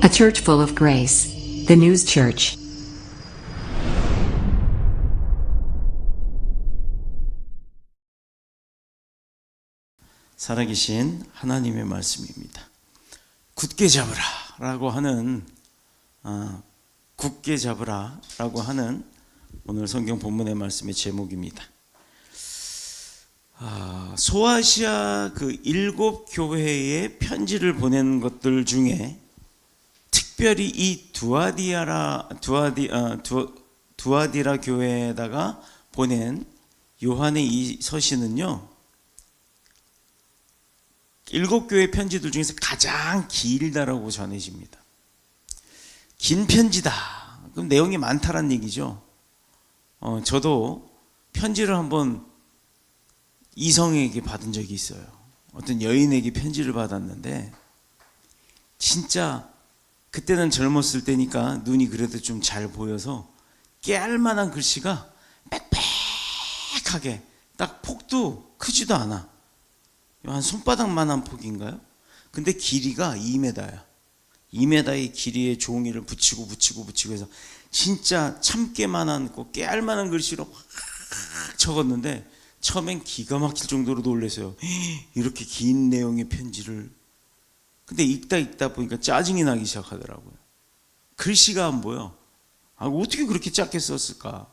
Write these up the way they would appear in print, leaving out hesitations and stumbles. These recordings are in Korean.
A church full of grace. The News Church. 살아계신 하나님의 말씀입니다. 굳게 잡으라 라고 하는 굳게 잡으라 라고 하는 오늘 성경 본문의 말씀의 제목입니다. 소아시아 그 7 교회에 편지를 보낸 것들 중에 특별히 이 두아디라 교회에다가 보낸 요한의 이 서신은요, 7 교회 편지들 중에서 가장 길다라고 전해집니다. 긴 편지다. 그럼 내용이 많다란 얘기죠. 저도 편지를 한번 이성에게 받은 적이 있어요. 어떤 여인에게 편지를 받았는데, 진짜 그때는 젊었을 때니까 눈이 그래도 좀 잘 보여서 깨알만한 글씨가 빽빽하게, 딱 폭도 크지도 않아. 한 손바닥만한 폭인가요? 근데 길이가 2m야. 2m의 길이의 종이를 붙이고 해서 진짜 참깨만한 깨알만한 글씨로 확 적었는데, 처음엔 기가 막힐 정도로 놀랐어요. 이렇게 긴 내용의 편지를. 근데 읽다 보니까 짜증이 나기 시작하더라고요. 글씨가 안 보여. 어떻게 그렇게 작게 썼을까?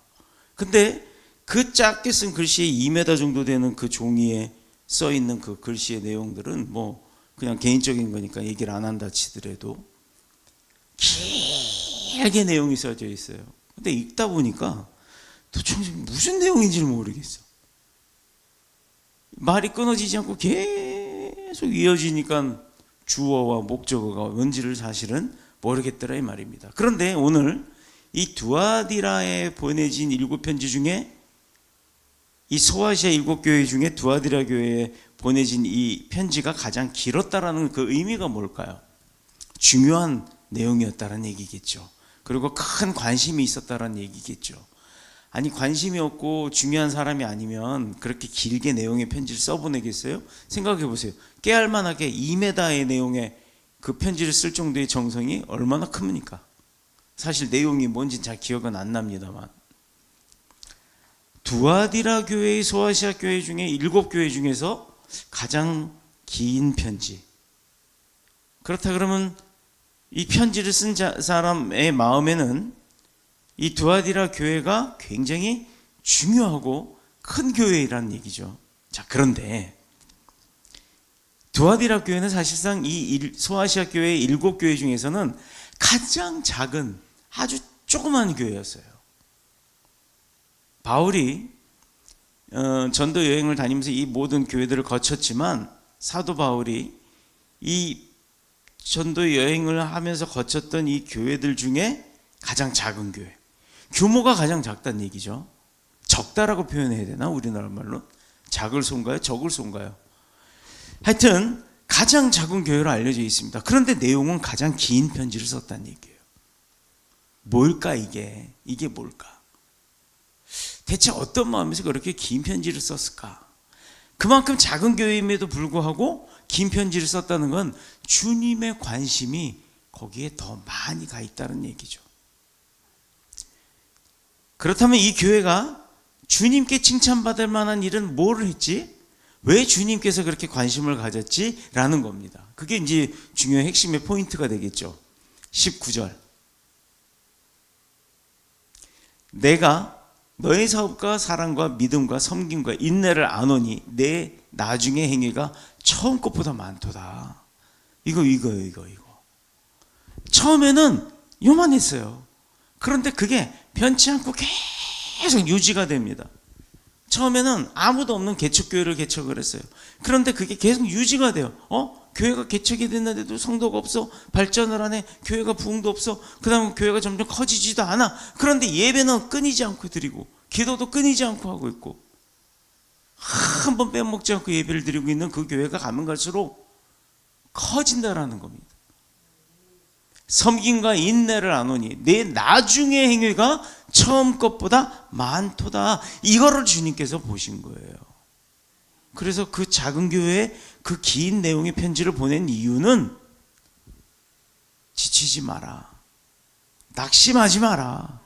근데 그 작게 쓴 글씨에 2m 정도 되는 그 종이에 써 있는 그 글씨의 내용들은 뭐 그냥 개인적인 거니까 얘기를 안 한다 치더라도 길게 내용이 써져 있어요. 근데 읽다 보니까 도대체 무슨 내용인지를 모르겠어. 말이 끊어지지 않고 계속 이어지니까 주어와 목적어가 뭔지를 사실은 모르겠더라 이 말입니다. 그런데 오늘 이 두아디라에 보내진 7편지 중에, 이 소아시아 7 교회 중에 두아디라 교회에 보내진 이 편지가 가장 길었다라는 그 의미가 뭘까요? 중요한 내용이었다는 얘기겠죠. 그리고 큰 관심이 있었다는 얘기겠죠. 아니, 관심이 없고 중요한 사람이 아니면 그렇게 길게 내용의 편지를 써보내겠어요? 생각해 보세요. 깨알만하게 2m의 내용의 그 편지를 쓸 정도의 정성이 얼마나 큽니까? 사실 내용이 뭔지 잘 기억은 안 납니다만, 두아디라 교회의 소아시아 교회 중에 7 교회 중에서 가장 긴 편지. 그렇다 그러면 이 편지를 쓴 사람의 마음에는 이 두아디라 교회가 굉장히 중요하고 큰 교회라는 얘기죠. 자, 그런데 두아디라 교회는 사실상 이 소아시아 교회의 7 교회 중에서는 가장 작은 아주 조그만 교회였어요. 바울이 전도 여행을 다니면서 이 모든 교회들을 거쳤지만, 사도 바울이 이 전도 여행을 하면서 거쳤던 이 교회들 중에 가장 작은 교회, 규모가 가장 작다는 얘기죠. 적다라고 표현해야 되나? 우리나라 말로 작을 소인가요? 적을 소인가요? 하여튼 가장 작은 교회로 알려져 있습니다. 그런데 내용은 가장 긴 편지를 썼다는 얘기예요. 뭘까 이게 뭘까? 대체 어떤 마음에서 그렇게 긴 편지를 썼을까? 그만큼 작은 교회임에도 불구하고 긴 편지를 썼다는 건 주님의 관심이 거기에 더 많이 가 있다는 얘기죠. 그렇다면 이 교회가 주님께 칭찬받을 만한 일은 뭘 했지? 왜 주님께서 그렇게 관심을 가졌지? 라는 겁니다. 그게 이제 중요한 핵심의 포인트가 되겠죠. 19절. 내가 너의 사업과 사랑과 믿음과 섬김과 인내를 아노니 내 나중의 행위가 처음 것보다 많도다. 이거예요. 처음에는 요만했어요. 그런데 그게 변치 않고 계속 유지가 됩니다. 처음에는 아무도 없는 개척교회를 개척을 했어요. 그런데 그게 계속 유지가 돼요. 교회가 개척이 됐는데도 성도가 없어. 발전을 안 해. 교회가 부흥도 없어. 그 다음에 교회가 점점 커지지도 않아. 그런데 예배는 끊이지 않고 드리고, 기도도 끊이지 않고 하고 있고, 한 번 빼먹지 않고 예배를 드리고 있는 그 교회가 가면 갈수록 커진다라는 겁니다. 섬김과 인내를 아노니 내 나중의 행위가 처음 것보다 많도다. 이거를 주님께서 보신 거예요. 그래서 그 작은 교회에 그 긴 내용의 편지를 보낸 이유는 지치지 마라. 낙심하지 마라.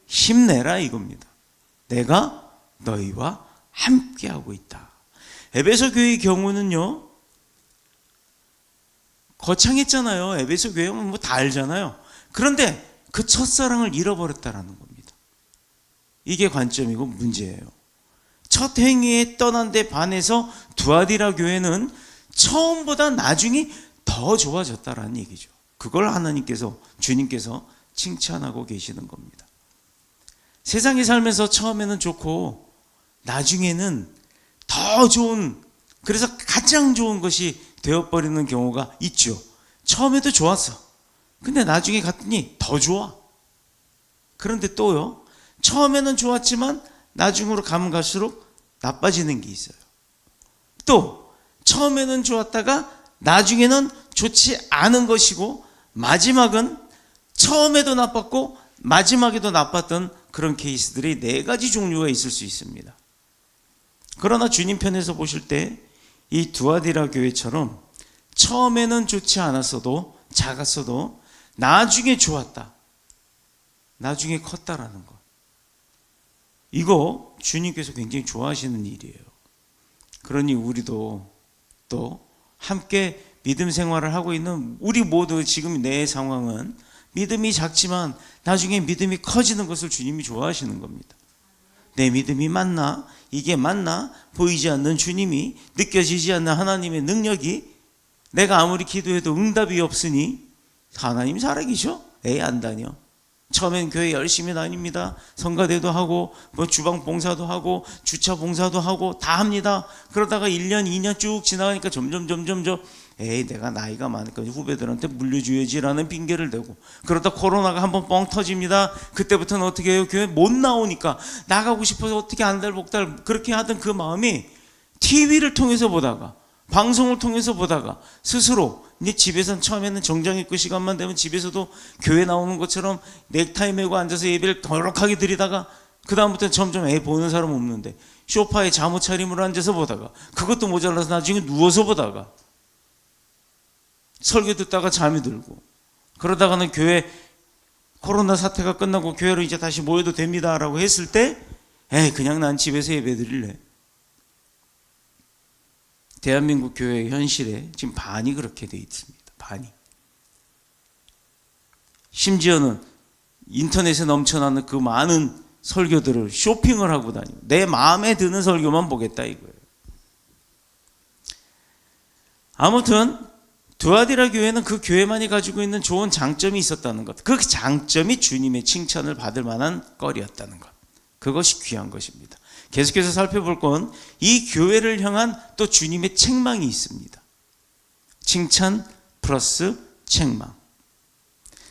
힘내라 이겁니다. 내가 너희와 함께하고 있다. 에베소 교회의 경우는요, 거창했잖아요. 에베소 교회는 뭐 다 알잖아요. 그런데 그 첫사랑을 잃어버렸다라는 겁니다. 이게 관점이고 문제예요. 첫 행위에 떠난 데 반해서 두아디라 교회는 처음보다 나중이 더 좋아졌다라는 얘기죠. 그걸 하나님께서, 주님께서 칭찬하고 계시는 겁니다. 세상에 살면서 처음에는 좋고 나중에는 더 좋은, 그래서 가장 좋은 것이 되어버리는 경우가 있죠. 처음에도 좋았어. 근데 나중에 갔더니 더 좋아. 그런데 또요, 처음에는 좋았지만 나중으로 가면 갈수록 나빠지는 게 있어요. 또 처음에는 좋았다가 나중에는 좋지 않은 것이고, 마지막은 처음에도 나빴고 마지막에도 나빴던 그런 케이스들이 4가지 종류가 있을 수 있습니다. 그러나 주님 편에서 보실 때 이 두아디라 교회처럼 처음에는 좋지 않았어도, 작았어도 나중에 좋았다, 나중에 컸다라는 것, 이거 주님께서 굉장히 좋아하시는 일이에요. 그러니 우리도 또 함께 믿음 생활을 하고 있는 우리 모두, 지금 내 상황은 믿음이 작지만 나중에 믿음이 커지는 것을 주님이 좋아하시는 겁니다. 내 믿음이 맞나? 이게 맞나? 보이지 않는 주님이, 느껴지지 않는 하나님의 능력이, 내가 아무리 기도해도 응답이 없으니 하나님 살아계셔? 에이, 안 다녀. 처음엔 교회 열심히 다닙니다. 성가대도 하고 뭐 주방 봉사도 하고 주차 봉사도 하고 다 합니다. 그러다가 1년 2년 쭉 지나가니까 점점 에이, 내가 나이가 많으니까 후배들한테 물려줘야지라는 핑계를 대고, 그러다 코로나가 한번 뻥 터집니다. 그때부터는 어떻게 해요? 교회 못 나오니까 나가고 싶어서 어떻게 안달복달 그렇게 하던 그 마음이 TV를 통해서 보다가, 방송을 통해서 보다가 스스로 이제 집에서는, 처음에는 정장 입고 시간만 되면 집에서도 교회 나오는 것처럼 넥타이 메고 앉아서 예배를 더럽하게 드리다가 그 다음부터는 점점 보는 사람 없는데 소파에 잠옷 차림으로 앉아서 보다가, 그것도 모자라서 나중에 누워서 보다가 설교 듣다가 잠이 들고, 그러다가는 교회 코로나 사태가 끝나고 교회로 이제 다시 모여도 됩니다라고 했을 때 그냥 난 집에서 예배 드릴래. 대한민국 교회의 현실에 지금 반이 그렇게 돼 있습니다. 반이. 심지어는 인터넷에 넘쳐나는 그 많은 설교들을 쇼핑을 하고 다니고 내 마음에 드는 설교만 보겠다 이거예요. 아무튼 두아디라 교회는 그 교회만이 가지고 있는 좋은 장점이 있었다는 것, 그 장점이 주님의 칭찬을 받을 만한 거리였다는 것, 그것이 귀한 것입니다. 계속해서 살펴볼 건 이 교회를 향한 또 주님의 책망이 있습니다. 칭찬 플러스 책망.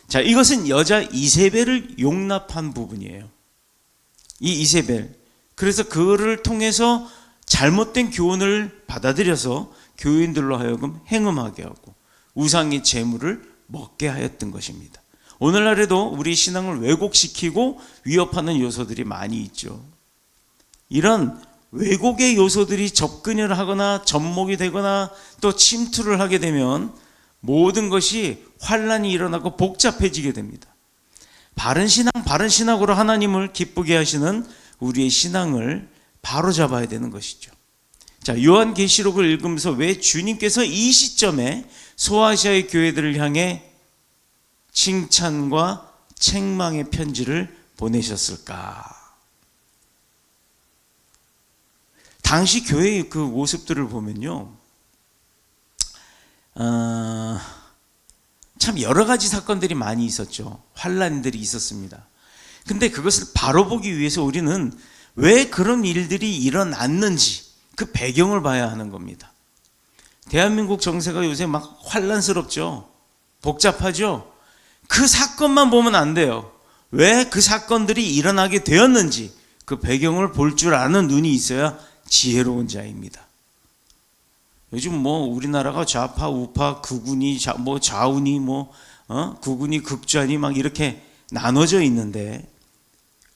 자, 이것은 여자 이세벨을 용납한 부분이에요. 이 이세벨, 그래서 그를 통해서 잘못된 교훈을 받아들여서 교인들로 하여금 행음하게 하고 우상의 재물을 먹게 하였던 것입니다. 오늘날에도 우리 신앙을 왜곡시키고 위협하는 요소들이 많이 있죠. 이런 왜곡의 요소들이 접근을 하거나 접목이 되거나 또 침투를 하게 되면 모든 것이 환란이 일어나고 복잡해지게 됩니다. 바른 신학으로 하나님을 기쁘게 하시는 우리의 신앙을 바로잡아야 되는 것이죠. 자, 요한계시록을 읽으면서 왜 주님께서 이 시점에 소아시아의 교회들을 향해 칭찬과 책망의 편지를 보내셨을까? 당시 교회의 그 모습들을 보면요, 참 여러 가지 사건들이 많이 있었죠. 환란들이 있었습니다. 근데 그것을 바로 보기 위해서 우리는 왜 그런 일들이 일어났는지 그 배경을 봐야 하는 겁니다. 대한민국 정세가 요새 막 환란스럽죠. 복잡하죠. 그 사건만 보면 안 돼요. 왜 그 사건들이 일어나게 되었는지 그 배경을 볼 줄 아는 눈이 있어야 지혜로운 자입니다. 요즘 뭐 우리나라가 좌파, 우파, 극운이, 좌운이, 극운이, 극좌니 막 이렇게 나눠져 있는데,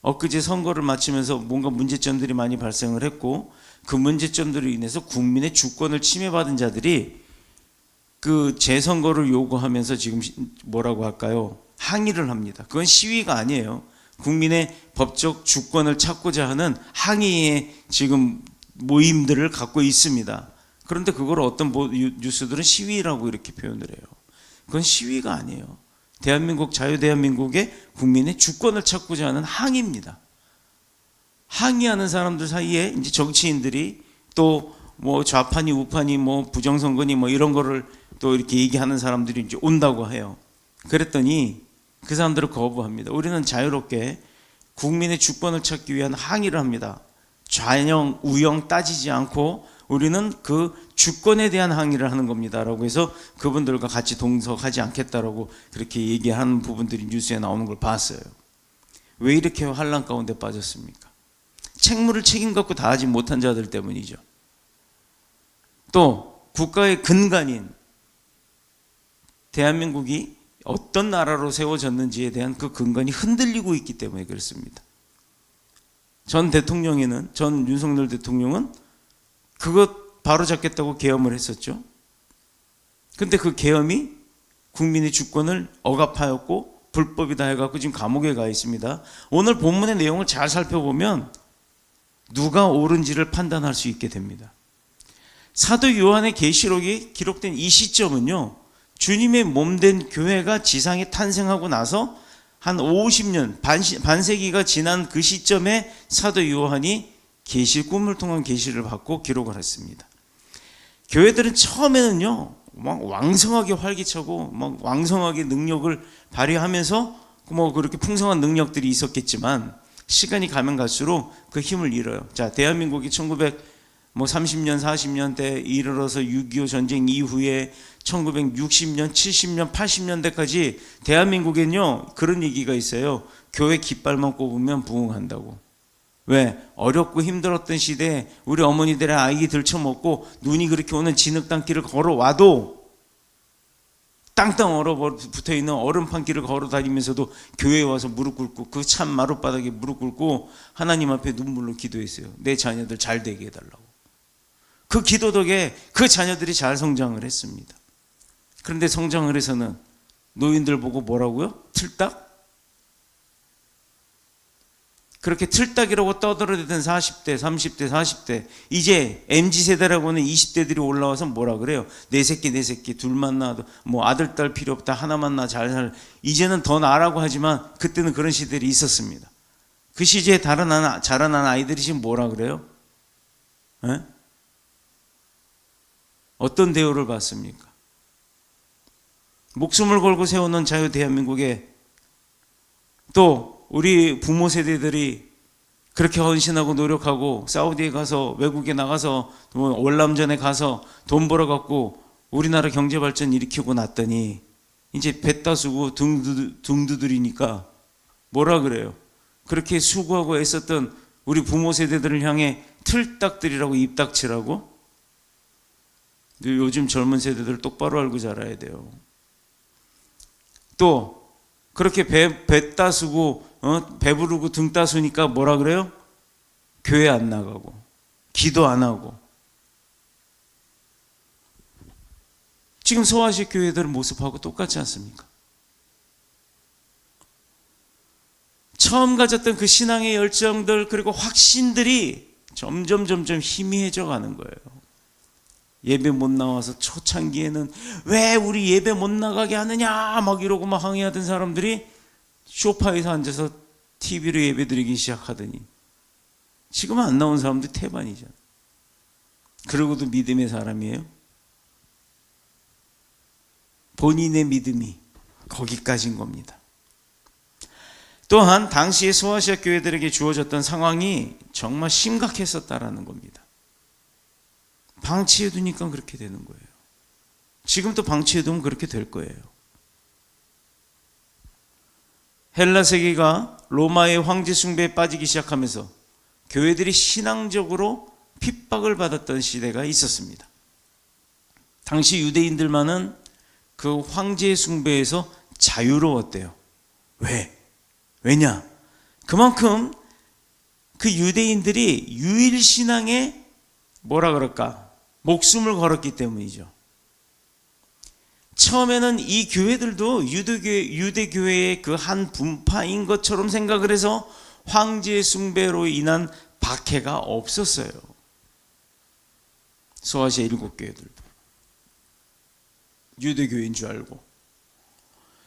엊그제 선거를 마치면서 뭔가 문제점들이 많이 발생을 했고, 그 문제점들로 인해서 국민의 주권을 침해받은 자들이 그 재선거를 요구하면서 지금 뭐라고 할까요? 항의를 합니다. 그건 시위가 아니에요. 국민의 법적 주권을 찾고자 하는 항의의 지금 모임들을 갖고 있습니다. 그런데 그걸 어떤 뉴스들은 시위라고 이렇게 표현을 해요. 그건 시위가 아니에요. 대한민국, 자유대한민국의 국민의 주권을 찾고자 하는 항의입니다. 항의하는 사람들 사이에 이제 정치인들이 또 뭐 좌파니 우파니 뭐 부정선거니 뭐 이런 거를 또 이렇게 얘기하는 사람들이 이제 온다고 해요. 그랬더니 그 사람들을 거부합니다. 우리는 자유롭게 국민의 주권을 찾기 위한 항의를 합니다. 좌영 우영 따지지 않고 우리는 그 주권에 대한 항의를 하는 겁니다 라고 해서 그분들과 같이 동석하지 않겠다라고 그렇게 얘기하는 부분들이 뉴스에 나오는 걸 봤어요. 왜 이렇게 환란 가운데 빠졌습니까? 책무를 책임 갖고 다하지 못한 자들 때문이죠. 또 국가의 근간인 대한민국이 어떤 나라로 세워졌는지에 대한 그 근간이 흔들리고 있기 때문에 그렇습니다. 전 윤석열 대통령은 그것 바로잡겠다고 계엄을 했었죠. 근데 그 계엄이 국민의 주권을 억압하였고 불법이다 해갖고 지금 감옥에 가 있습니다. 오늘 본문의 내용을 잘 살펴보면 누가 옳은지를 판단할 수 있게 됩니다. 사도 요한의 계시록이 기록된 이 시점은요, 주님의 몸된 교회가 지상에 탄생하고 나서 한 50년, 반세기가 지난 그 시점에 사도 요한이 꿈을 통한 계시를 받고 기록을 했습니다. 교회들은 처음에는요, 막 왕성하게 활기차고 막 왕성하게 능력을 발휘하면서 뭐 그렇게 풍성한 능력들이 있었겠지만 시간이 가면 갈수록 그 힘을 잃어요. 자, 대한민국이 1930년, 40년대에 이르러서 6.25 전쟁 이후에 1960년, 70년, 80년대까지 대한민국엔요 그런 얘기가 있어요. 교회 깃발만 꼽으면 부흥한다고. 왜? 어렵고 힘들었던 시대에 우리 어머니들의 아이 들쳐먹고 눈이 그렇게 오는 진흙땅길을 걸어와도 땅땅 얼어붙어있는 얼음판길을 걸어다니면서도 교회에 와서 무릎 꿇고 그 찬 마룻바닥에 무릎 꿇고 하나님 앞에 눈물로 기도했어요. 내 자녀들 잘 되게 해달라고. 그 기도 덕에 그 자녀들이 잘 성장을 했습니다. 그런데 성장을 해서는 노인들 보고 뭐라고요? 틀딱? 그렇게 틀딱이라고 떠들어대던 40대, 30대, 40대 이제 MZ세대라고 하는 20대들이 올라와서 뭐라 그래요? 내 새끼 둘만 낳아도 뭐 아들 딸 필요 없다 하나만 낳아 잘 살 이제는 더 나라고 하지만 그때는 그런 시대들이 있었습니다. 그 시기에 자라난 아이들이 지금 뭐라 그래요? 에? 어떤 대우를 받습니까? 목숨을 걸고 세우는 자유 대한민국에 또 우리 부모 세대들이 그렇게 헌신하고 노력하고 사우디에 가서 외국에 나가서 월남전에 가서 돈 벌어갖고 우리나라 경제 발전 일으키고 났더니 이제 배 따수고 등 두드리니까 뭐라 그래요? 그렇게 수고하고 애썼던 우리 부모 세대들을 향해 틀딱들이라고 입닥치라고? 요즘 젊은 세대들 똑바로 알고 자라야 돼요. 또 그렇게 배 따수고 배부르고 등 따수니까 뭐라 그래요? 교회 안 나가고 기도 안 하고. 지금 소아식 교회들 모습하고 똑같지 않습니까? 처음 가졌던 그 신앙의 열정들 그리고 확신들이 점점 희미해져 가는 거예요. 예배 못 나와서 초창기에는 왜 우리 예배 못 나가게 하느냐 막 이러고 막 항의하던 사람들이 소파에서 앉아서 TV로 예배 드리기 시작하더니 지금은 안 나온 사람들이 태반이잖아. 그러고도 믿음의 사람이에요. 본인의 믿음이 거기까지인 겁니다. 또한 당시의 소아시아 교회들에게 주어졌던 상황이 정말 심각했었다라는 겁니다. 방치해두니까 그렇게 되는 거예요. 지금도 방치해두면 그렇게 될 거예요. 헬라 세계가 로마의 황제 숭배에 빠지기 시작하면서 교회들이 신앙적으로 핍박을 받았던 시대가 있었습니다. 당시 유대인들만은 그 황제 숭배에서 자유로웠대요. 왜냐? 그만큼 그 유대인들이 유일신앙에 뭐라 그럴까? 목숨을 걸었기 때문이죠. 처음에는 이 교회들도 유대교회의 그 한 분파인 것처럼 생각을 해서 황제 숭배로 인한 박해가 없었어요. 소아시아 7교회들도 유대교회인 줄 알고,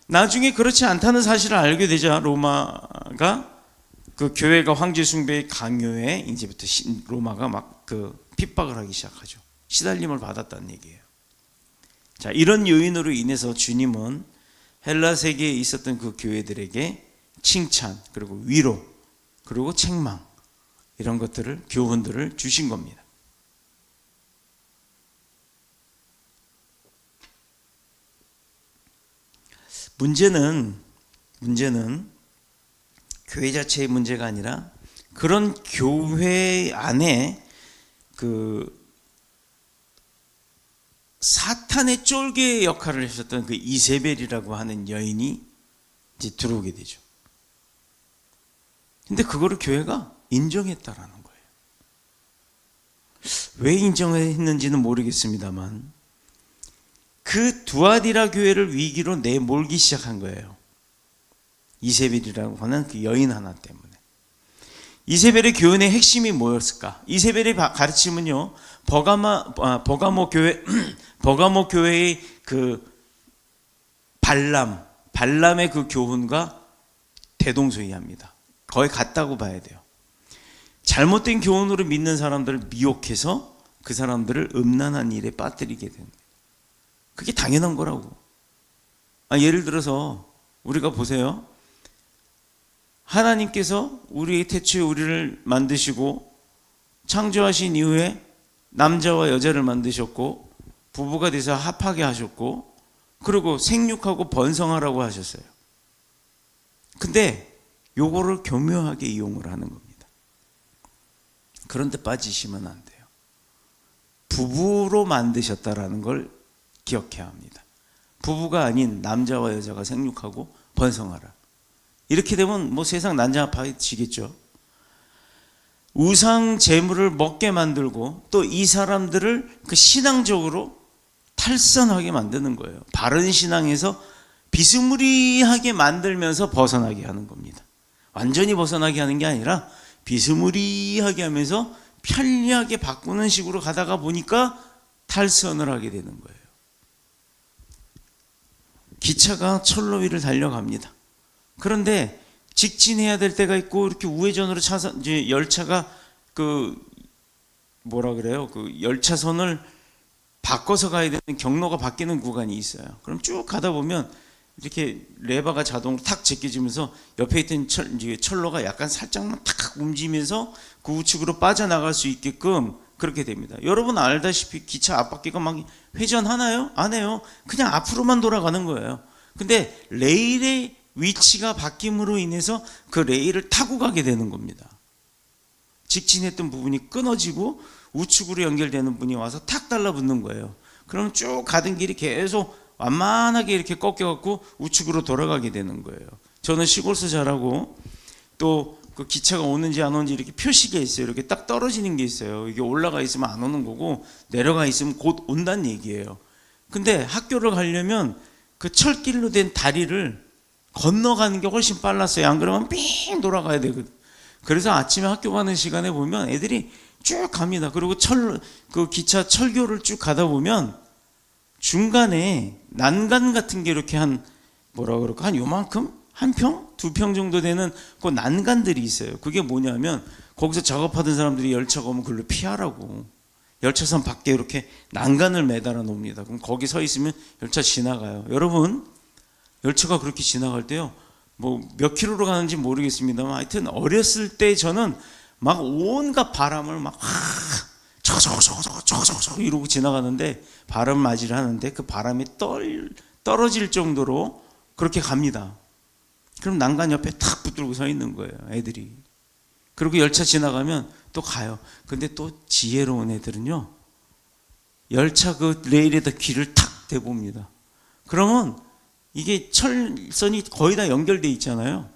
나중에 그렇지 않다는 사실을 알게 되자 로마가 그 교회가 황제 숭배의 강요에 이제부터 로마가 막 그 핍박을 하기 시작하죠. 시달림을 받았다는 얘기예요. 자, 이런 요인으로 인해서 주님은 헬라 세계에 있었던 그 교회들에게 칭찬, 그리고 위로, 그리고 책망, 이런 것들을, 교훈들을 주신 겁니다. 문제는 교회 자체의 문제가 아니라 그런 교회 안에 그 사탄의 쫄개 역할을 하셨던 그 이세벨이라고 하는 여인이 이제 들어오게 되죠. 근데 그거를 교회가 인정했다라는 거예요. 왜 인정했는지는 모르겠습니다만 그 두아디라 교회를 위기로 내몰기 시작한 거예요. 이세벨이라고 하는 그 여인 하나 때문에. 이세벨의 교훈의 핵심이 뭐였을까? 이세벨의 가르침은요, 버가모 교회의 그 발람의 그 교훈과 대동소이합니다. 거의 같다고 봐야 돼요. 잘못된 교훈으로 믿는 사람들을 미혹해서 그 사람들을 음란한 일에 빠뜨리게 되는 거예요. 그게 당연한 거라고. 예를 들어서 우리가 보세요. 하나님께서 우리의 태초에 우리를 만드시고 창조하신 이후에 남자와 여자를 만드셨고 부부가 돼서 합하게 하셨고 그리고 생육하고 번성하라고 하셨어요. 근데 요거를 교묘하게 이용을 하는 겁니다. 그런데 빠지시면 안 돼요. 부부로 만드셨다라는 걸 기억해야 합니다. 부부가 아닌 남자와 여자가 생육하고 번성하라. 이렇게 되면 뭐 세상 난장파지겠죠. 우상 제물을 먹게 만들고 또 이 사람들을 그 신앙적으로 탈선하게 만드는 거예요. 바른 신앙에서 비스무리하게 만들면서 벗어나게 하는 겁니다. 완전히 벗어나게 하는 게 아니라 비스무리하게 하면서 편리하게 바꾸는 식으로 가다가 보니까 탈선을 하게 되는 거예요. 기차가 철로 위를 달려갑니다. 그런데 직진해야 될 때가 있고 이렇게 우회전으로 이제 열차가 그 열차선을 바꿔서 가야 되는 경로가 바뀌는 구간이 있어요. 그럼 쭉 가다 보면 이렇게 레버가 자동으로 탁 제껴지면서 옆에 있던 철로가 약간 살짝만 탁 움직이면서 그 우측으로 빠져나갈 수 있게끔 그렇게 됩니다. 여러분 알다시피 기차 앞바퀴가 막 회전하나요? 안 해요. 그냥 앞으로만 돌아가는 거예요. 근데 레일의 위치가 바뀜으로 인해서 그 레일을 타고 가게 되는 겁니다. 직진했던 부분이 끊어지고 우측으로 연결되는 분이 와서 탁 달라붙는 거예요. 그럼 쭉 가던 길이 계속 완만하게 이렇게 꺾여갖고 우측으로 돌아가게 되는 거예요. 저는 시골서 잘하고 또 그 기차가 오는지 안 오는지 이렇게 표시가 있어요. 이렇게 딱 떨어지는 게 있어요. 이게 올라가 있으면 안 오는 거고 내려가 있으면 곧 온다는 얘기예요. 근데 학교를 가려면 그 철길로 된 다리를 건너가는 게 훨씬 빨랐어요. 안 그러면 삥 돌아가야 되거든. 그래서 아침에 학교 가는 시간에 보면 애들이 쭉 갑니다. 그리고 그 기차 철교를 쭉 가다 보면 중간에 난간 같은 게 이렇게 한 요만큼? 한 평? 2평 정도 되는 그 난간들이 있어요. 그게 뭐냐면 거기서 작업하던 사람들이 열차가 오면 그걸로 피하라고 열차선 밖에 이렇게 난간을 매달아 놓습니다. 그럼 거기 서 있으면 열차 지나가요. 여러분, 열차가 그렇게 지나갈 때요, 뭐 몇 킬로로 가는지 모르겠습니다만 하여튼 어렸을 때 저는 막 온갖 바람을 막 저저저저저저 이러고 지나가는데 바람 맞이를 하는데 그 바람이 떨어질 정도로 그렇게 갑니다. 그럼 난간 옆에 탁 붙들고 서 있는 거예요, 애들이. 그리고 열차 지나가면 또 가요. 근데 또 지혜로운 애들은요, 열차 그 레일에다 귀를 탁 대봅니다. 그러면 이게 철선이 거의 다 연결돼 있잖아요.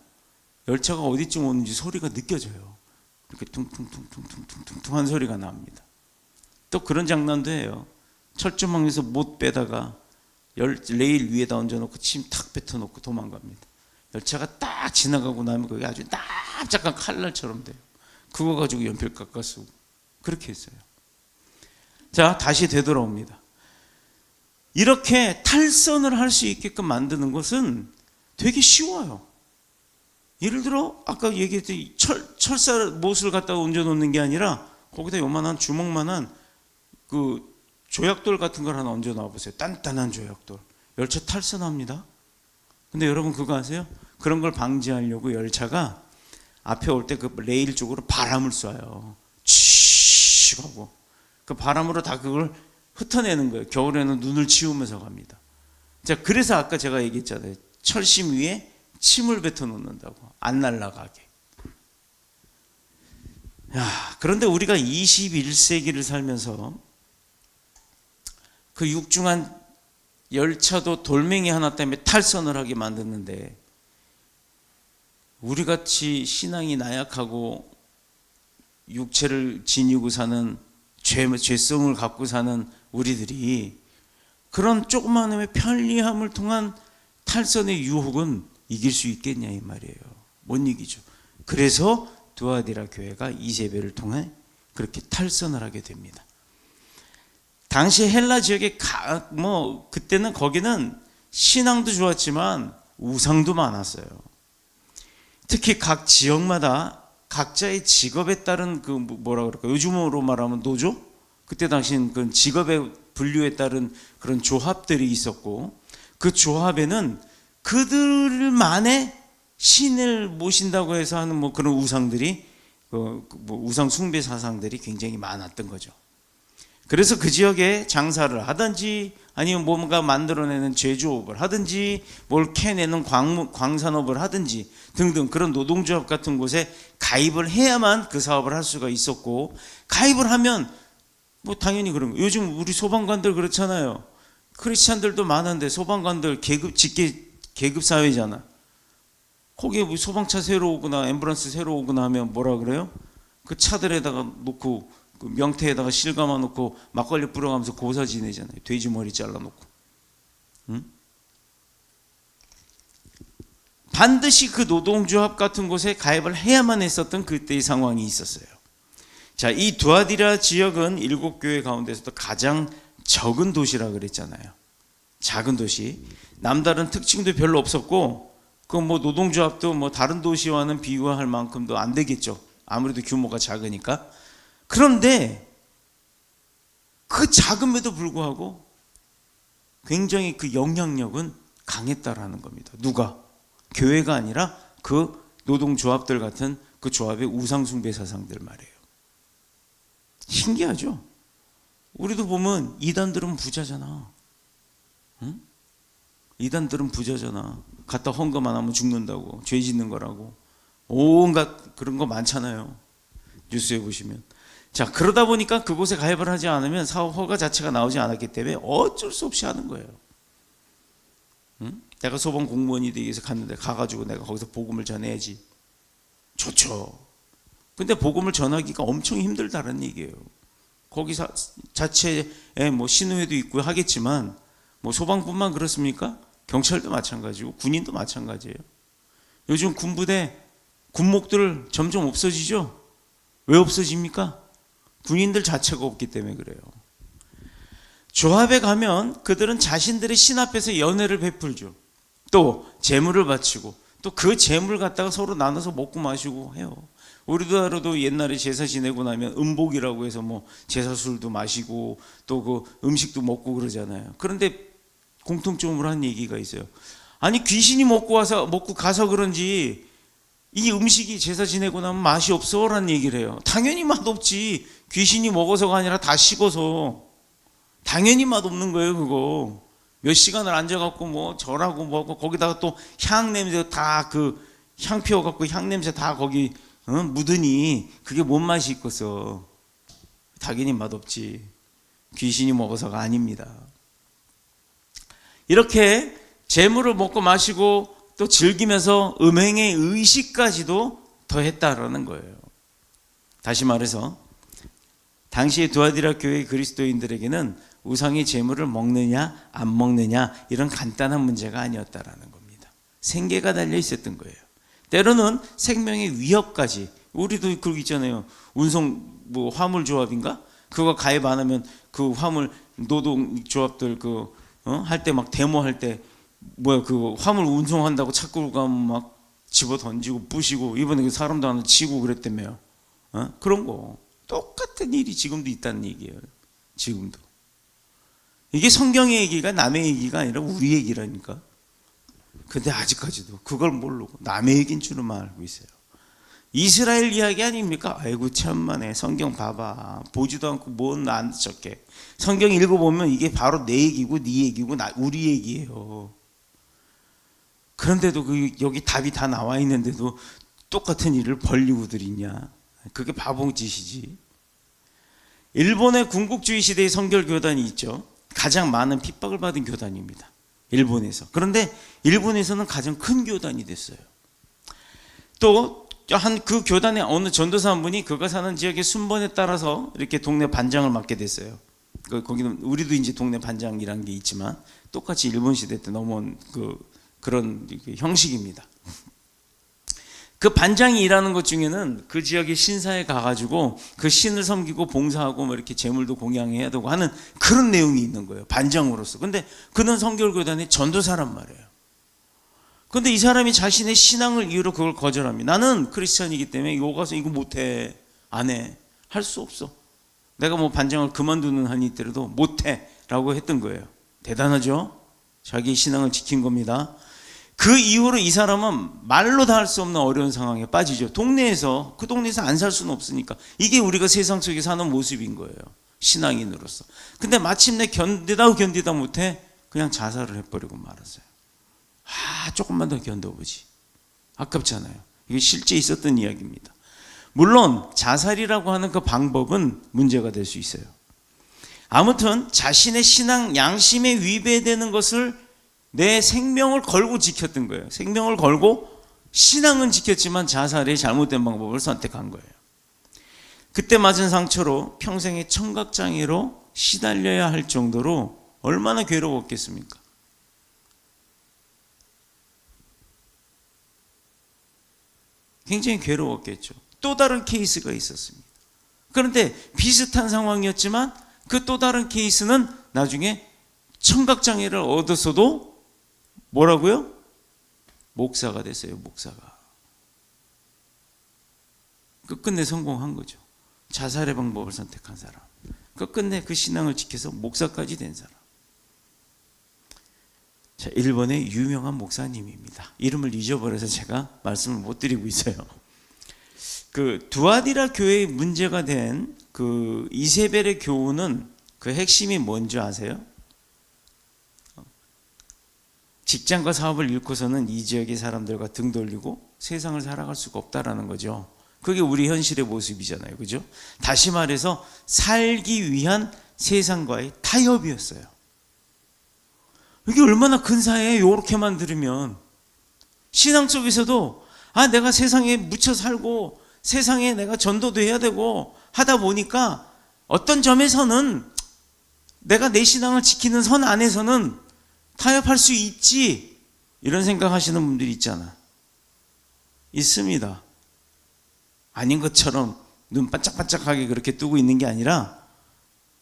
열차가 어디쯤 오는지 소리가 느껴져요. 이렇게 퉁퉁퉁퉁퉁퉁퉁 한 소리가 납니다. 또 그런 장난도 해요. 철조망에서 못 빼다가 레일 위에다 얹어놓고 침 탁 뱉어놓고 도망갑니다. 열차가 딱 지나가고 나면 그게 아주 납작한 칼날처럼 돼요. 그거 가지고 연필 깎아 쓰고 그렇게 했어요. 자, 다시 되돌아옵니다. 이렇게 탈선을 할 수 있게끔 만드는 것은 되게 쉬워요. 예를 들어 아까 얘기했듯이 철사 못을 갖다가 얹어놓는 게 아니라 거기다 요만한 주먹만한 그 조약돌 같은 걸 하나 얹어 놔보세요. 단단한 조약돌. 열차 탈선합니다. 근데 여러분 그거 아세요? 그런 걸 방지하려고 열차가 앞에 올 때 그 레일 쪽으로 바람을 쏴요. 치 하고 그 바람으로 다 그걸 흩어내는 거예요. 겨울에는 눈을 치우면서 갑니다. 자, 그래서 아까 제가 얘기했잖아요. 철심 위에 침을 뱉어 놓는다고 안 날아가게. 야, 그런데 우리가 21세기를 살면서 그 육중한 열차도 돌멩이 하나 때문에 탈선을 하게 만드는데 우리같이 신앙이 나약하고 육체를 지니고 사는 죄성을 갖고 사는 우리들이 그런 조그마한 편리함을 통한 탈선의 유혹은 이길 수 있겠냐 이 말이에요. 못 이기죠. 그래서 두아디라 교회가 이세벨을 통해 그렇게 탈선을 하게 됩니다. 당시 헬라 지역에 그때는 거기는 신앙도 좋았지만 우상도 많았어요. 특히 각 지역마다 각자의 직업에 따른 그 뭐라 그럴까, 요즘으로 말하면 노조? 그때 당시엔 그 직업의 분류에 따른 그런 조합들이 있었고, 그 조합에는 그들만의 신을 모신다고 해서 하는 뭐 그런 우상들이 우상 숭배 사상들이 굉장히 많았던 거죠. 그래서 그 지역에 장사를 하든지 아니면 뭔가 만들어내는 제조업을 하든지 뭘 캐내는 광산업을 하든지 등등 그런 노동조합 같은 곳에 가입을 해야만 그 사업을 할 수가 있었고, 가입을 하면 뭐 당연히 그런 거예요. 요즘 우리 소방관들 그렇잖아요. 크리스찬들도 많은데 소방관들 계급 사회잖아. 거기에 뭐 소방차 새로 오거나 앰뷸런스 새로 오거나 하면 뭐라 그래요? 그 차들에다가 놓고 그 명태에다가 실 감아 놓고 막걸리 뿌려가면서 고사 지내잖아요. 돼지 머리 잘라놓고. 응? 반드시 그 노동조합 같은 곳에 가입을 해야만 했었던 그때의 상황이 있었어요. 자, 이 두아디라 지역은 7교회 가운데서도 가장 적은 도시라 그랬잖아요. 작은 도시. 남다른 특징도 별로 없었고, 그 뭐 노동조합도 뭐 다른 도시와는 비교할 만큼도 안 되겠죠. 아무래도 규모가 작으니까. 그런데 그 작음에도 불구하고 굉장히 그 영향력은 강했다라는 겁니다. 누가? 교회가 아니라 그 노동조합들 같은 그 조합의 우상숭배 사상들 말이에요. 신기하죠? 우리도 보면 이단들은 부자잖아. 응? 이단들은 부자잖아. 갖다 헌금 안 하면 죽는다고, 죄 짓는 거라고, 온갖 그런 거 많잖아요. 뉴스에 보시면. 자, 그러다 보니까 그곳에 가입을 하지 않으면 사업 허가 자체가 나오지 않았기 때문에 어쩔 수 없이 하는 거예요. 응? 내가 소방 공무원이 되기 위해서 갔는데 가가지고 내가 거기서 복음을 전해야지. 좋죠. 근데 복음을 전하기가 엄청 힘들다는 얘기예요. 거기 자체에 뭐 신우회도 있고 하겠지만 뭐 소방뿐만 그렇습니까? 경찰도 마찬가지고 군인도 마찬가지예요. 요즘 군부대 군목들 점점 없어지죠? 왜 없어집니까? 군인들 자체가 없기 때문에 그래요. 조합에 가면 그들은 자신들의 신 앞에서 연회를 베풀죠. 또 재물을 바치고 또 그 재물 갖다가 서로 나눠서 먹고 마시고 해요. 우리나라도 옛날에 제사 지내고 나면 음복이라고 해서 뭐 제사술도 마시고 또 그 음식도 먹고 그러잖아요. 그런데 공통점으로 한 얘기가 있어요. 아니, 귀신이 먹고 가서 그런지 이 음식이 제사 지내고 나면 맛이 없어라는 얘기를 해요. 당연히 맛없지. 귀신이 먹어서가 아니라 다 식어서. 당연히 맛없는 거예요, 그거. 몇 시간을 앉아갖고 뭐 절하고 뭐고 거기다가 또 향 냄새 다 그 향 피워갖고 향 냄새 다 거기 묻으니 그게 뭔 맛이 있겠어. 당연히 맛없지. 귀신이 먹어서가 아닙니다. 이렇게 재물을 먹고 마시고 또 즐기면서 음행의 의식까지도 더했다라는 거예요. 다시 말해서 당시의 두아디라 교회의 그리스도인들에게는 우상의 제물을 먹느냐 안 먹느냐 이런 간단한 문제가 아니었다라는 겁니다. 생계가 달려 있었던 거예요. 때로는 생명의 위협까지. 우리도 그러고 있잖아요. 운송 뭐 화물 조합인가? 그거 가입 안 하면 그 화물 노동 조합들 할 때 막 데모할 때 그 화물 운송한다고 차 끌고 가면 막 집어 던지고 부시고 이번에 그 사람도 하나 치고 그랬다며요. 그런 거 똑같은 일이 지금도 있다는 얘기예요. 지금도. 이게 성경의 얘기가 남의 얘기가 아니라 우리 얘기라니까. 근데 아직까지도 그걸 모르고 남의 얘기인 줄만 알고 있어요. 이스라엘 이야기 아닙니까? 아이고 참만해. 성경 봐봐. 보지도 않고 뭔 안 적게. 성경 읽어보면 이게 바로 내 얘기고 네 얘기고 우리 얘기예요. 그런데도 여기 답이 다 나와 있는데도 똑같은 일을 벌리고들 있냐. 그게 바보짓이지. 일본의 군국주의 시대의 선결교단이 있죠. 가장 많은 핍박을 받은 교단입니다. 일본에서. 그런데 일본에서는 가장 큰 교단이 됐어요. 또 그 교단의 어느 전도사 한 분이 그가 사는 지역의 순번에 따라서 이렇게 동네 반장을 맡게 됐어요. 거기는 우리도 이제 동네 반장이라는 게 있지만 똑같이 일본 시대 때 넘어온 그런 형식입니다. 그 반장이 일하는 것 중에는 그 지역의 신사에 가가지고 그 신을 섬기고 봉사하고 뭐 이렇게 재물도 공양해야 되고 하는 그런 내용이 있는 거예요. 반장으로서. 근데 그는 선결교단의 전도사란 말이에요. 근데 이 사람이 자신의 신앙을 이유로 그걸 거절합니다. 나는 크리스찬이기 때문에 이거 가서 이거 못해. 안 해. 할 수 없어. 내가 뭐 반장을 그만두는 한이 있더라도 못해. 라고 했던 거예요. 대단하죠? 자기 신앙을 지킨 겁니다. 그 이후로 이 사람은 말로 다 할 수 없는 어려운 상황에 빠지죠. 그 동네에서 안 살 수는 없으니까. 이게 우리가 세상 속에 사는 모습인 거예요. 신앙인으로서. 근데 마침내 견디다 못해 그냥 자살을 해버리고 말았어요. 조금만 더 견뎌보지. 아깝잖아요. 이게 실제 있었던 이야기입니다. 물론 자살이라고 하는 그 방법은 문제가 될 수 있어요. 아무튼 자신의 신앙 양심에 위배되는 것을 내 생명을 걸고 지켰던 거예요. 생명을 걸고 신앙은 지켰지만 자살의 잘못된 방법을 선택한 거예요. 그때 맞은 상처로 평생의 청각장애로 시달려야 할 정도로 얼마나 괴로웠겠습니까? 굉장히 괴로웠겠죠. 또 다른 케이스가 있었습니다. 그런데 비슷한 상황이었지만 그 또 다른 케이스는 나중에 청각장애를 얻었어도 뭐라고요? 목사가 됐어요. 목사가. 끝끝내 성공한 거죠. 자살의 방법을 선택한 사람. 끝끝내 그 신앙을 지켜서 목사까지 된 사람. 자, 일본의 유명한 목사님입니다. 이름을 잊어버려서 제가 말씀을 못 드리고 있어요. 그 두아디라 교회의 문제가 된 그 이세벨의 교훈은 그 핵심이 뭔지 아세요? 직장과 사업을 잃고서는 이 지역의 사람들과 등 돌리고 세상을 살아갈 수가 없다라는 거죠. 그게 우리 현실의 모습이잖아요. 그죠? 다시 말해서 살기 위한 세상과의 타협이었어요. 이게 얼마나 근사해요. 이렇게만 들으면. 신앙 속에서도 내가 세상에 묻혀 살고 세상에 내가 전도도 해야 되고 하다 보니까 어떤 점에서는 내가 내 신앙을 지키는 선 안에서는 타협할 수 있지. 이런 생각하시는 분들이 있잖아. 있습니다. 아닌 것처럼 눈 반짝반짝하게 그렇게 뜨고 있는 게 아니라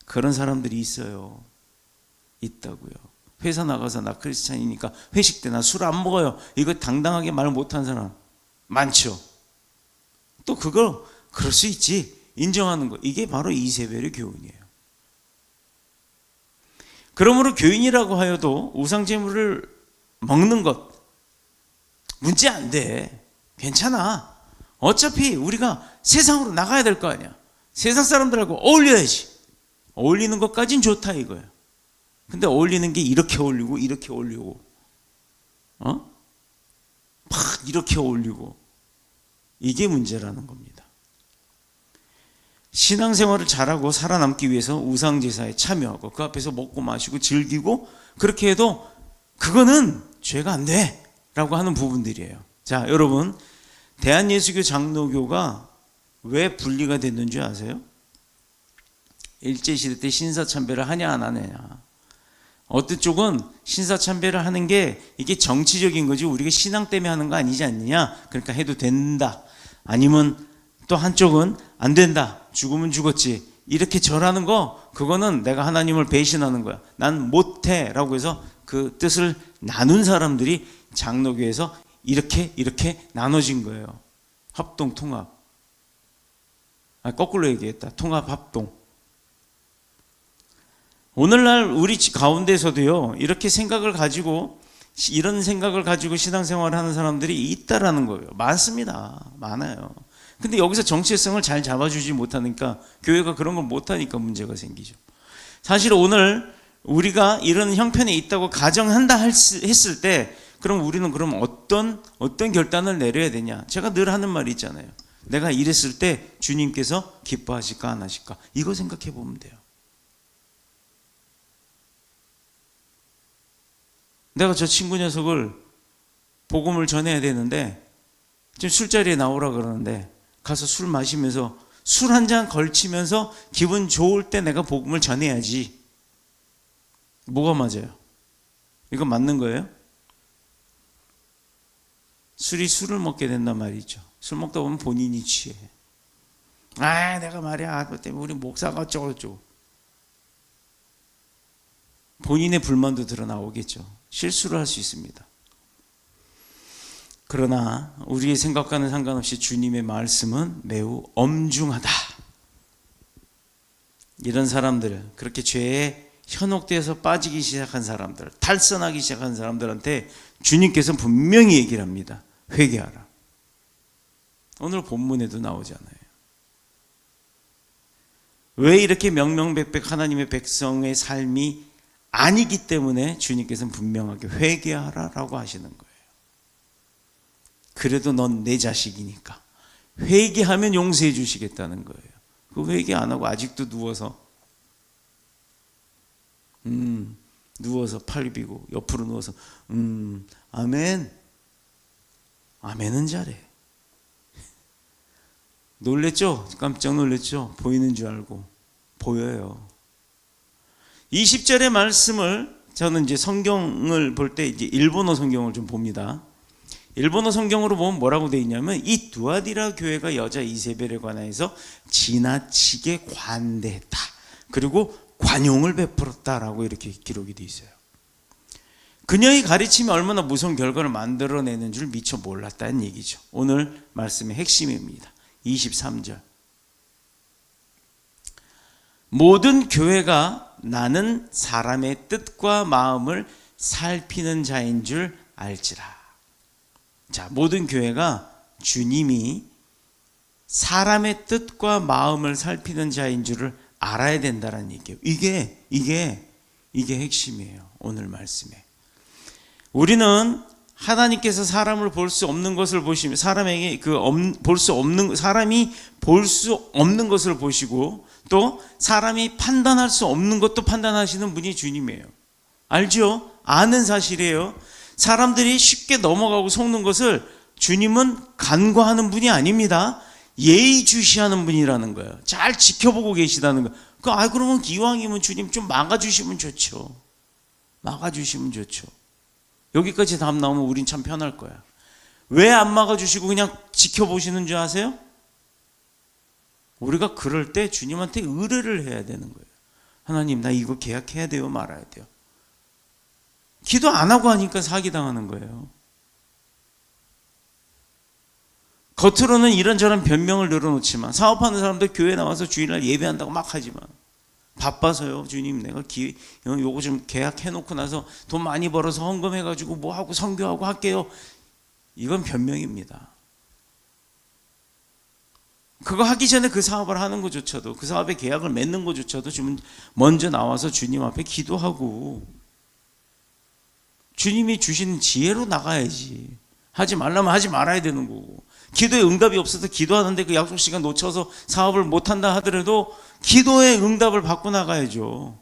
그런 사람들이 있어요. 있다고요. 회사 나가서 나 크리스찬이니까 회식 때 나 술 안 먹어요. 이거 당당하게 말 못한 사람 많죠. 또 그걸 그럴 수 있지. 인정하는 거. 이게 바로 이세벨의 교훈이에요. 그러므로 교인이라고 하여도 우상제물을 먹는 것 문제 안 돼. 괜찮아. 어차피 우리가 세상으로 나가야 될 거 아니야. 세상 사람들하고 어울려야지. 어울리는 것까진 좋다 이거야. 근데 어울리는 게 이렇게 어울리고 이렇게 어울리고 막 이렇게 어울리고 이게 문제라는 겁니다. 신앙생활을 잘하고 살아남기 위해서 우상제사에 참여하고 그 앞에서 먹고 마시고 즐기고 그렇게 해도 그거는 죄가 안 돼 라고 하는 부분들이에요. 자, 여러분, 대한예수교 장로교가 왜 분리가 됐는지 아세요? 일제시대 때 신사참배를 하냐 안 하느냐. 어떤 쪽은 신사참배를 하는 게 이게 정치적인 거지 우리가 신앙 때문에 하는 거 아니지 않느냐. 그러니까 해도 된다. 아니면 또 한쪽은 안 된다. 죽으면 죽었지. 이렇게 절하는 거 그거는 내가 하나님을 배신하는 거야. 난 못해 라고 해서 그 뜻을 나눈 사람들이 장로교에서 이렇게 나눠진 거예요. 합동 통합. 거꾸로 얘기했다. 통합 합동. 오늘날 우리 가운데서도요 이렇게 생각을 가지고 이런 생각을 가지고 신앙생활을 하는 사람들이 있다라는 거예요. 많습니다. 많아요. 근데 여기서 정체성을 잘 잡아주지 못하니까 교회가 그런 걸 못하니까 문제가 생기죠. 사실 오늘 우리가 이런 형편에 있다고 가정한다 했을 때 그럼 우리는 그럼 어떤 결단을 내려야 되냐. 제가 늘 하는 말이 있잖아요. 내가 이랬을 때 주님께서 기뻐하실까 안 하실까 이거 생각해 보면 돼요. 내가 저 친구 녀석을 복음을 전해야 되는데 지금 술자리에 나오라 그러는데 가서 술 마시면서 술 한 잔 걸치면서 기분 좋을 때 내가 복음을 전해야지. 뭐가 맞아요? 이거 맞는 거예요? 술을 먹게 된단 말이죠. 술 먹다 보면 본인이 취해. 내가 말이야 그것 때문에 우리 목사가 어쩌고저쩌고. 본인의 불만도 드러나오겠죠. 실수를 할 수 있습니다. 그러나 우리의 생각과는 상관없이 주님의 말씀은 매우 엄중하다. 이런 사람들, 그렇게 죄에 현혹되어서 빠지기 시작한 사람들, 탈선하기 시작한 사람들한테 주님께서는 분명히 얘기를 합니다. 회개하라. 오늘 본문에도 나오잖아요. 왜 이렇게 명명백백 하나님의 백성의 삶이 아니기 때문에 주님께서는 분명하게 회개하라라고 하시는 거예요. 그래도 넌 내 자식이니까 회개하면 용서해 주시겠다는 거예요. 그 회개 안 하고 아직도 누워서 팔 비고 옆으로 누워서 아멘. 아멘은 잘해. 놀랬죠? 깜짝 놀랬죠? 보이는 줄 알고. 보여요. 20절의 말씀을 저는 이제 성경을 볼 때 이제 일본어 성경을 좀 봅니다. 일본어 성경으로 보면 뭐라고 되어 있냐면 이 두아디라 교회가 여자 이세벨에 관해서 지나치게 관대했다. 그리고 관용을 베풀었다라고 이렇게 기록이 되어 있어요. 그녀의 가르침이 얼마나 무서운 결과를 만들어내는 줄 미처 몰랐다는 얘기죠. 오늘 말씀의 핵심입니다. 23절. 모든 교회가 나는 사람의 뜻과 마음을 살피는 자인 줄 알지라. 자, 모든 교회가 주님이 사람의 뜻과 마음을 살피는 자인 줄을 알아야 된다는 얘기예요. 이게 핵심이에요. 오늘 말씀에. 우리는 하나님께서 사람을 볼 수 없는 것을 보시면 사람이 볼 수 없는 것을 보시고 또 사람이 판단할 수 없는 것도 판단하시는 분이 주님이에요. 알죠? 아는 사실이에요. 사람들이 쉽게 넘어가고 속는 것을 주님은 간과하는 분이 아닙니다. 예의주시하는 분이라는 거예요. 잘 지켜보고 계시다는 거예요. 그러면 기왕이면 주님 좀 막아주시면 좋죠. 막아주시면 좋죠. 여기까지 답 나오면 우린 참 편할 거야. 왜 안 막아주시고 그냥 지켜보시는 줄 아세요? 우리가 그럴 때 주님한테 의뢰를 해야 되는 거예요. 하나님, 나 이거 계약해야 돼요, 말아야 돼요. 기도 안 하고 하니까 사기당하는 거예요. 겉으로는 이런저런 변명을 늘어놓지만 사업하는 사람들 교회 나와서 주일날 예배한다고 막 하지만 바빠서요. 주님, 내가 요거 좀 계약해놓고 나서 돈 많이 벌어서 헌금해가지고 뭐하고 선교하고 할게요. 이건 변명입니다. 그거 하기 전에 그 사업을 하는 것조차도, 그 사업에 계약을 맺는 것조차도 주님 먼저 나와서 주님 앞에 기도하고 주님이 주시는 지혜로 나가야지. 하지 말라면 하지 말아야 되는 거고, 기도에 응답이 없어서 기도하는데 그 약속 시간 놓쳐서 사업을 못한다 하더라도 기도의 응답을 받고 나가야죠.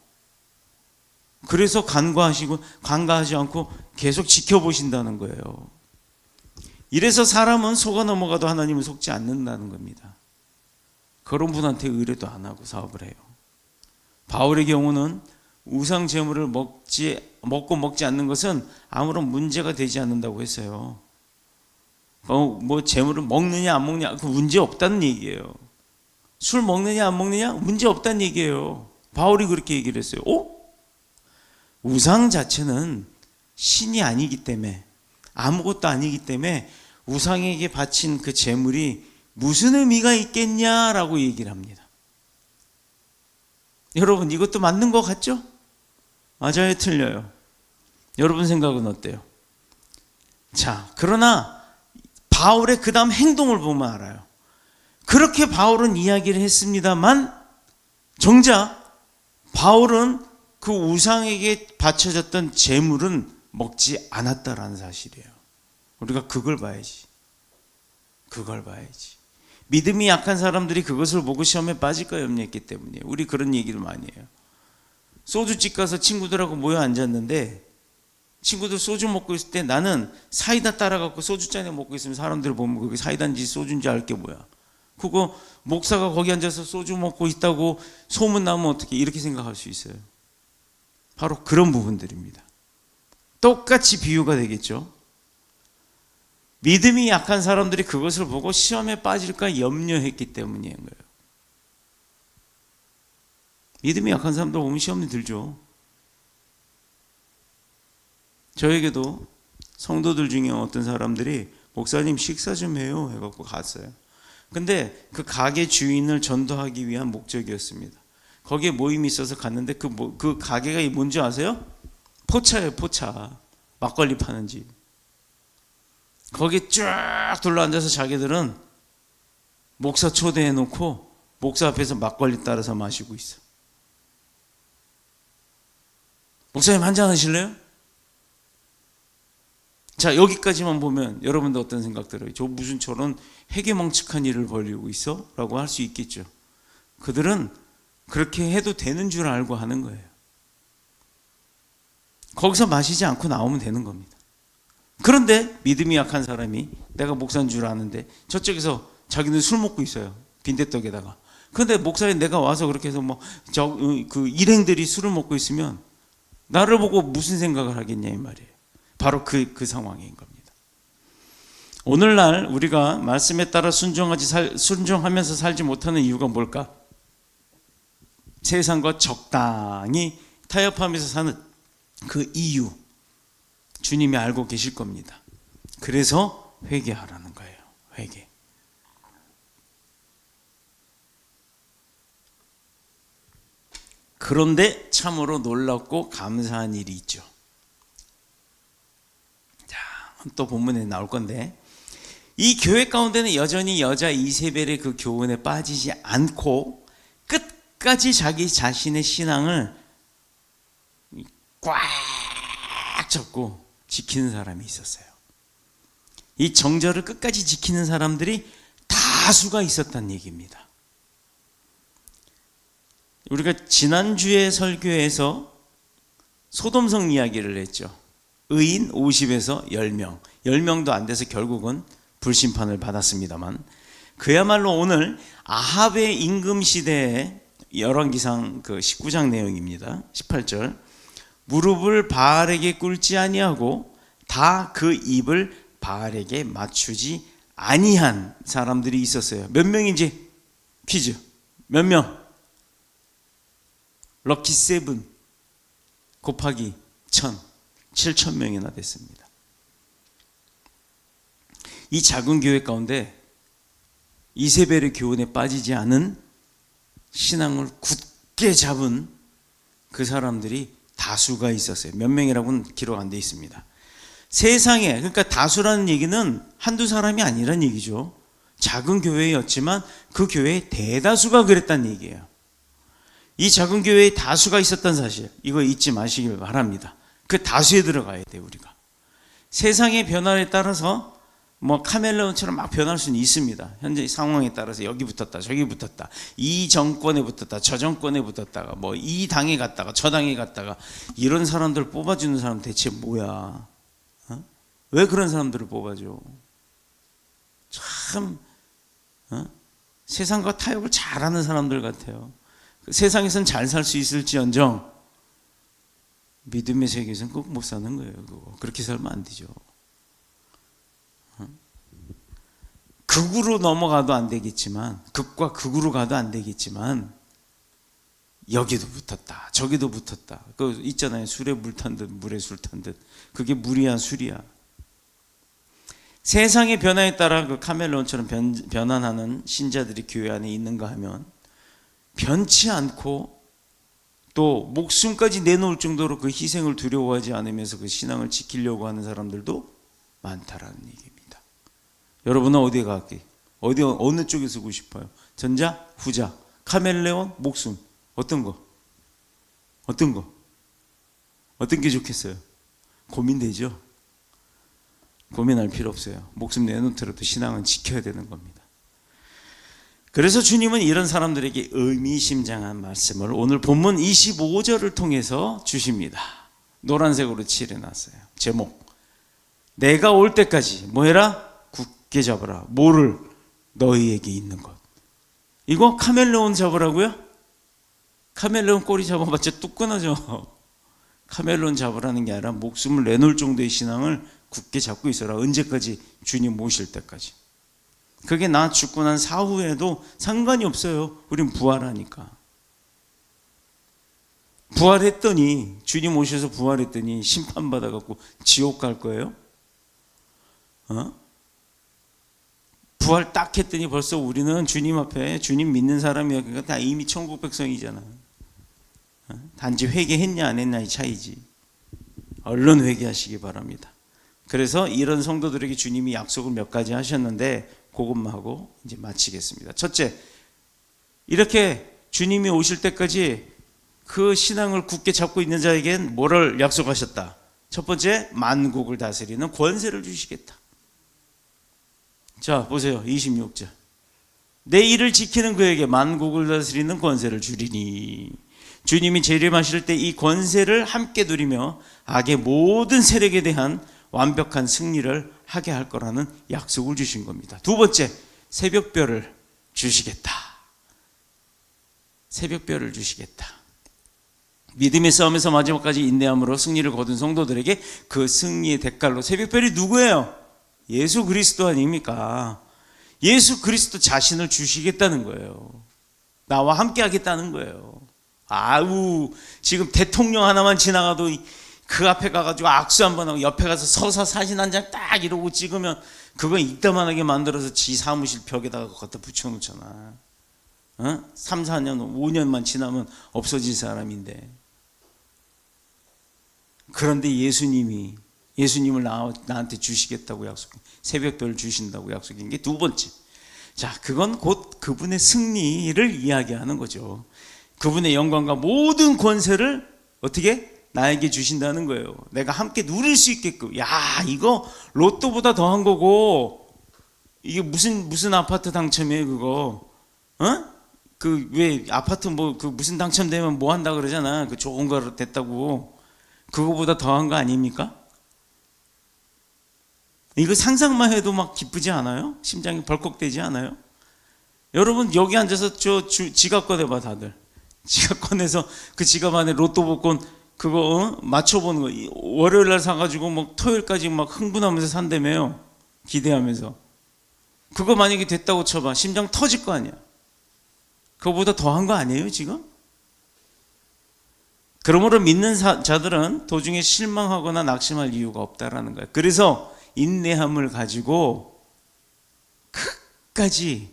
그래서 간과하지 않고 계속 지켜보신다는 거예요. 이래서 사람은 속아 넘어가도 하나님은 속지 않는다는 겁니다. 그런 분한테 의뢰도 안 하고 사업을 해요. 바울의 경우는 우상 제물을 먹고 먹지 않는 것은 아무런 문제가 되지 않는다고 했어요. 뭐 제물을 먹느냐 안 먹느냐 그 문제 없다는 얘기예요. 술 먹느냐 안 먹느냐 문제 없다는 얘기예요. 바울이 그렇게 얘기를 했어요. 우상 자체는 신이 아니기 때문에, 아무것도 아니기 때문에 우상에게 바친 그 제물이 무슨 의미가 있겠냐라고 얘기를 합니다. 여러분, 이것도 맞는 것 같죠? 맞아요, 틀려요? 여러분 생각은 어때요? 자, 그러나 바울의 그 다음 행동을 보면 알아요. 그렇게 바울은 이야기를 했습니다만 정작 바울은 그 우상에게 바쳐졌던 제물은 먹지 않았다라는 사실이에요. 우리가 그걸 봐야지. 믿음이 약한 사람들이 그것을 보고 시험에 빠질까 염려했기 때문이에요. 우리 그런 얘기를 많이 해요. 소주집 가서 친구들하고 모여 앉았는데 친구들 소주 먹고 있을 때 나는 사이다 따라갖고 소주잔에 먹고 있으면 사람들 보면 그게 사이다인지 소주인지 알 게 뭐야. 그거 목사가 거기 앉아서 소주 먹고 있다고 소문 나면 어떻게 이렇게 생각할 수 있어요. 바로 그런 부분들입니다. 똑같이 비유가 되겠죠. 믿음이 약한 사람들이 그것을 보고 시험에 빠질까 염려했기 때문인 거예요. 믿음이 약한 사람들 보면 시험이 들죠. 저에게도 성도들 중에 어떤 사람들이 목사님 식사 좀 해요 해갖고 갔어요. 근데 그 가게 주인을 전도하기 위한 목적이었습니다. 거기에 모임이 있어서 갔는데 그 가게가 뭔지 아세요? 포차예요, 포차. 막걸리 파는 집. 거기 쫙 둘러앉아서 자기들은 목사 초대해놓고 목사 앞에서 막걸리 따라서 마시고 있어. 목사님 한잔 하실래요? 자, 여기까지만 보면 여러분도 어떤 생각 들어요? 저 무슨 저런 해괴망측한 일을 벌이고 있어? 라고 할 수 있겠죠. 그들은 그렇게 해도 되는 줄 알고 하는 거예요. 거기서 마시지 않고 나오면 되는 겁니다. 그런데 믿음이 약한 사람이 내가 목사인 줄 아는데 저쪽에서 자기는 술 먹고 있어요. 빈대떡에다가. 그런데 목사님 내가 와서 그렇게 해서 그 일행들이 술을 먹고 있으면 나를 보고 무슨 생각을 하겠냐 이 말이에요. 바로 그 상황인 겁니다. 오늘날 우리가 말씀에 따라 순종하면서 살지 못하는 이유가 뭘까? 세상과 적당히 타협하면서 사는 그 이유 주님이 알고 계실 겁니다. 그래서 회개하라는 거예요. 회개. 그런데 참으로 놀랍고 감사한 일이 있죠. 자, 또 본문에 나올 건데 이 교회 가운데는 여전히 여자 이세벨의 그 교훈에 빠지지 않고 끝까지 자기 자신의 신앙을 꽉 잡고 지키는 사람이 있었어요. 이 정절을 끝까지 지키는 사람들이 다수가 있었다는 얘기입니다. 우리가 지난주에 설교에서 소돔성 이야기를 했죠. 의인 50에서 10명, 10명도 안 돼서 결국은 불심판을 받았습니다만 그야말로 오늘 아합의 임금 시대의 열왕기상 그 19장 내용입니다. 18절 무릎을 바알에게 꿇지 아니하고 다 그 입을 바알에게 맞추지 아니한 사람들이 있었어요. 몇 명인지 퀴즈. 몇 명? 럭키 세븐 곱하기 7,000명이나 됐습니다. 이 작은 교회 가운데 이세벨의 교훈에 빠지지 않은 신앙을 굳게 잡은 그 사람들이 다수가 있었어요. 몇 명이라고는 기록 안 돼 있습니다. 세상에, 그러니까 다수라는 얘기는 한두 사람이 아니란 얘기죠. 작은 교회였지만 그 교회의 대다수가 그랬다는 얘기예요. 이 작은 교회에 다수가 있었던 사실, 이거 잊지 마시길 바랍니다. 그 다수에 들어가야 돼요, 우리가. 세상의 변화에 따라서 뭐 카멜레온처럼 막 변할 수는 있습니다. 현재 상황에 따라서 여기 붙었다 저기 붙었다, 이 정권에 붙었다 저 정권에 붙었다가 뭐 이 당에 갔다가 저 당에 갔다가, 이런 사람들 뽑아주는 사람 대체 뭐야? 왜 그런 사람들을 뽑아줘? 참 세상과 타협을 잘하는 사람들 같아요. 세상에선 잘 살 수 있을지언정 믿음의 세계에서는 꼭 못 사는 거예요. 그거. 그렇게 살면 안 되죠. 극으로 넘어가도 안 되겠지만, 극과 극으로 가도 안 되겠지만, 여기도 붙었다, 저기도 붙었다. 그 있잖아요. 술에 물 탄 듯, 물에 술 탄 듯. 그게 물이야, 술이야. 세상의 변화에 따라 그 카멜론처럼 변환하는 신자들이 교회 안에 있는가 하면, 변치 않고 또 목숨까지 내놓을 정도로 그 희생을 두려워하지 않으면서 그 신앙을 지키려고 하는 사람들도 많다라는 얘기입니다. 여러분은 어디에 갈게? 어느 쪽에 쓰고 싶어요? 전자, 후자, 카멜레온, 목숨. 어떤 거? 어떤 게 좋겠어요? 고민되죠? 고민할 필요 없어요. 목숨 내놓더라도 신앙은 지켜야 되는 겁니다. 그래서 주님은 이런 사람들에게 의미심장한 말씀을 오늘 본문 25절을 통해서 주십니다. 노란색으로 칠해놨어요. 제목, 내가 올 때까지 뭐 해라? 굳게 잡으라. 뭐를? 너희에게 있는 것. 이거 카멜레온 잡으라고요? 카멜레온 꼬리 잡아봤자 뚝 끊어져. 카멜레온 잡으라는 게 아니라 목숨을 내놓을 정도의 신앙을 굳게 잡고 있어라. 언제까지? 주님 모실 때까지. 그게 나 죽고 난 사후에도 상관이 없어요. 우린 부활하니까. 부활했더니, 주님 오셔서 부활했더니 심판받아갖고 지옥 갈 거예요? 부활 딱 했더니 벌써 우리는 주님 앞에, 주님 믿는 사람이야. 그러니까 다 이미 천국 백성이잖아. 단지 회개했냐 안 했냐의 차이지. 얼른 회개하시기 바랍니다. 그래서 이런 성도들에게 주님이 약속을 몇 가지 하셨는데 그것만 하고 이제 마치겠습니다. 첫째, 이렇게 주님이 오실 때까지 그 신앙을 굳게 잡고 있는 자에겐 뭐를 약속하셨다? 첫 번째, 만국을 다스리는 권세를 주시겠다. 자, 보세요. 26절. 내 일을 지키는 그에게 만국을 다스리는 권세를 주리니. 주님이 재림하실 때 이 권세를 함께 누리며 악의 모든 세력에 대한 완벽한 승리를 하게 할 거라는 약속을 주신 겁니다. 두 번째, 새벽별을 주시겠다. 새벽별을 주시겠다. 믿음의 싸움에서 마지막까지 인내함으로 승리를 거둔 성도들에게 그 승리의 대가로 새벽별이 누구예요? 예수 그리스도 아닙니까? 예수 그리스도 자신을 주시겠다는 거예요. 나와 함께 하겠다는 거예요. 아우, 지금 대통령 하나만 지나가도 그 앞에 가가지고 악수 한번 하고 옆에 가서 서서 사진 한 장 딱 이러고 찍으면 그거 이따만하게 만들어서 지 사무실 벽에다가 갖다 붙여놓잖아. 3, 4년, 5년만 지나면 없어질 사람인데. 그런데 예수님을 나한테 주시겠다고 약속해. 새벽별 주신다고 약속한 게 두 번째. 자, 그건 곧 그분의 승리를 이야기하는 거죠. 그분의 영광과 모든 권세를 어떻게? 나에게 주신다는 거예요. 내가 함께 누릴 수 있게끔. 야, 이거 로또보다 더한 거고, 이게 무슨 아파트 당첨이에요, 그거? 그 왜 아파트 그 무슨 당첨되면 뭐 한다 그러잖아. 그 좋은 거 됐다고. 그거보다 더한 거 아닙니까? 이거 상상만 해도 막 기쁘지 않아요? 심장이 벌컥되지 않아요? 여러분 여기 앉아서 지갑 꺼내봐. 다들 지갑 꺼내서 그 지갑 안에 로또 복권 그거 맞춰보는 거. 월요일날 사가지고 막 토요일까지 막 흥분하면서 산다며요. 기대하면서. 그거 만약에 됐다고 쳐봐. 심장 터질 거 아니야. 그거보다 더한 거 아니에요 지금? 그러므로 믿는 자들은 도중에 실망하거나 낙심할 이유가 없다라는 거예요. 그래서 인내함을 가지고 끝까지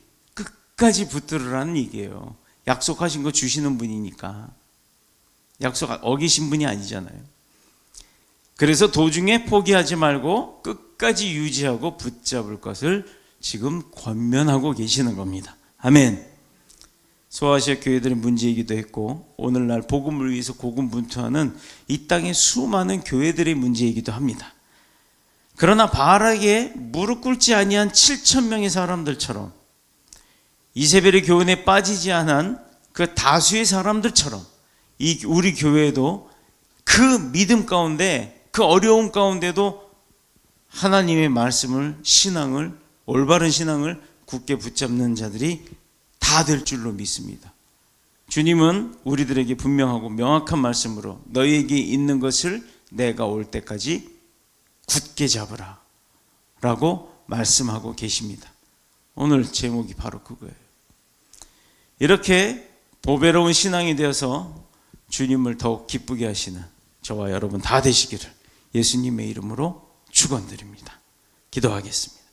붙들으라는 얘기예요. 약속하신 거 주시는 분이니까. 약속 어기신 분이 아니잖아요. 그래서 도중에 포기하지 말고 끝까지 유지하고 붙잡을 것을 지금 권면하고 계시는 겁니다. 아멘. 소아시아 교회들의 문제이기도 했고 오늘날 복음을 위해서 고군분투하는 이 땅의 수많은 교회들의 문제이기도 합니다. 그러나 바알에게 무릎 꿇지 아니한 7,000명의 사람들처럼 이세벨의 교훈에 빠지지 않은 그 다수의 사람들처럼 우리 교회도 그 믿음 가운데 그 어려움 가운데도 하나님의 말씀을 신앙을 올바른 신앙을 굳게 붙잡는 자들이 다 될 줄로 믿습니다. 주님은 우리들에게 분명하고 명확한 말씀으로 너희에게 있는 것을 내가 올 때까지 굳게 잡으라 라고 말씀하고 계십니다. 오늘 제목이 바로 그거예요. 이렇게 보배로운 신앙이 되어서 주님을 더욱 기쁘게 하시는 저와 여러분 다 되시기를 예수님의 이름으로 축원드립니다. 기도하겠습니다.